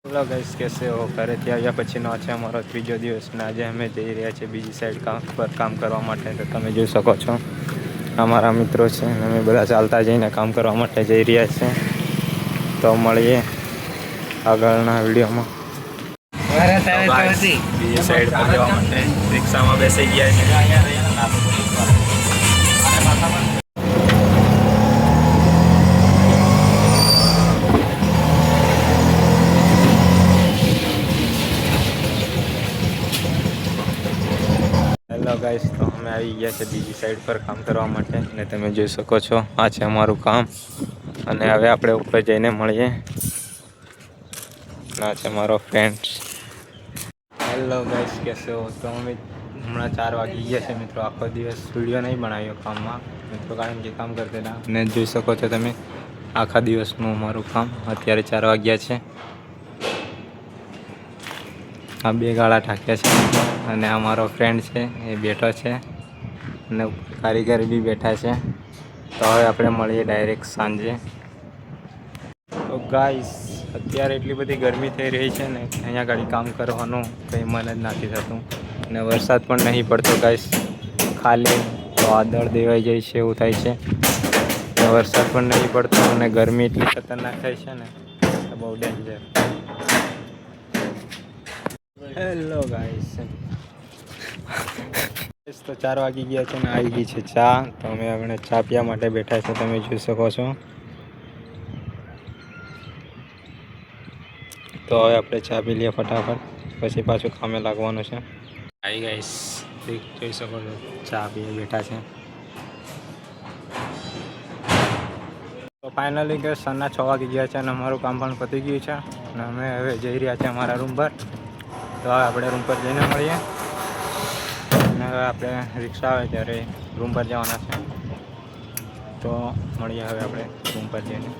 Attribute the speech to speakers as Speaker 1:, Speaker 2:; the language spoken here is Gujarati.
Speaker 1: હેલો ગાઈસ, કેસે હો? ઘરેથી આવ્યા પછીનો છે અમારો ત્રીજો દિવસ ને આજે અમે જઈ રહ્યા છીએ બીજી સાઈડ કામ કરવા માટે. તો તમે જોઈ શકો છો અમારા મિત્રો છે અને અમે બધા ચાલતા જઈને કામ કરવા માટે જઈ રહ્યા છીએ. તો મળીએ આગળના વિડીયોમાં. બીજી સાઈડ પર જવા માટે રિક્ષામાં બેસી ગયા છે. હેલો ગાઈસ, તો અમે આવી ગયા છે બીજી સાઈડ પર કામ કરવા માટે અને તમે જોઈ શકો છો આ છે અમારું કામ. અને હવે આપણે ઉપર જઈને મળીએ. આ છે મારો ફ્રેન્ડ. હેલો ગાઈસ, કેસે હો? તો અમે હમણાં 4 વાગી ગયા છે મિત્રો. આખો દિવસ વિડીયો નહીં બનાવ્યો કામમાં મિત્રો, કારણ કે કામ કરતા હતા. અને જોઈ શકો છો તમે આખા દિવસનું અમારું કામ. અત્યારે 4 વાગ્યા છે. આ 2 ગાળા ઢાંક્યા છે અને આ મારો ફ્રેન્ડ છે એ બેઠો છે અને કારીગર બી બેઠા છે. તો હવે આપણે મળીએ ડાયરેક્ટ સાંજે. તો ગાઈસ, અત્યારે એટલી બધી ગરમી થઈ રહી છે ને અહીંયા આગળ કામ કરવાનું કંઈ મન જ નથી થતું. અને વરસાદ પણ નહીં પડતો ગાઈસ, ખાલી વાદળ દેવાઈ જાય છે એવું થાય છે. વરસાદ પણ નહીં પડતો અને ગરમી એટલી ખતરનાક થાય છે ને બહુ ડેન્જર. હેલો ગાઈસ, તો 4 વાગી ગયા છે ને આવી ગઈ છે ચા. તો અમે આપણે ચા પીવા માટે બેઠા છે, તમે જોઈ શકો છો. તો હવે આપણે ચા પી લઈએ ફટાફટ, પછી પાછું કામે લાગવાનું છે. આવી ગાઈસ, જોઈ શકો છો ચા પીએ બેઠા છે. તો ફાઇનલી કે સાંજના 6 વાગી ગયા છે અને અમારું કામ પણ પતી ગયું છે અને અમે હવે જઈ રહ્યા છીએ અમારા રૂમ પર. તો હવે આપણે રૂમ પર જઈને મળીએ અને હવે આપણે રિક્ષા આવે ત્યારે રૂમ પર જવાના છે. તો મળીએ હવે આપણે રૂમ પર જઈને.